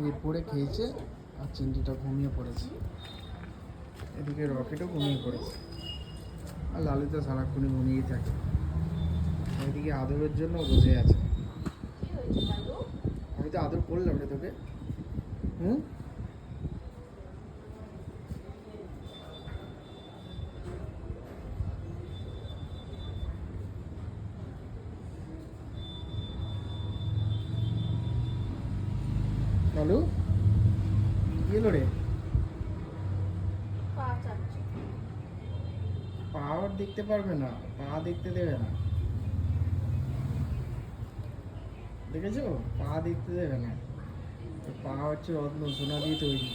এরপরে খেয়েছে আর চিন্টিটা ঘুমিয়ে পড়েছে, এদিকে রকেটও ঘুমিয়ে পড়েছে, আর লালু তো সারাক্ষণই ঘুমিয়েই থাকে। এদিকে আদরের জন্য বসে আছে। আমি তো আদর করলাম রে তোকে। হুম, লালু কি এলো রে? পা দেখতে পারবে না, পা দেখতে দেবে না, দেখেছো? পা দেখতে দেবে না, পা হচ্ছে রত্ন সোনা দিয়ে তৈরি।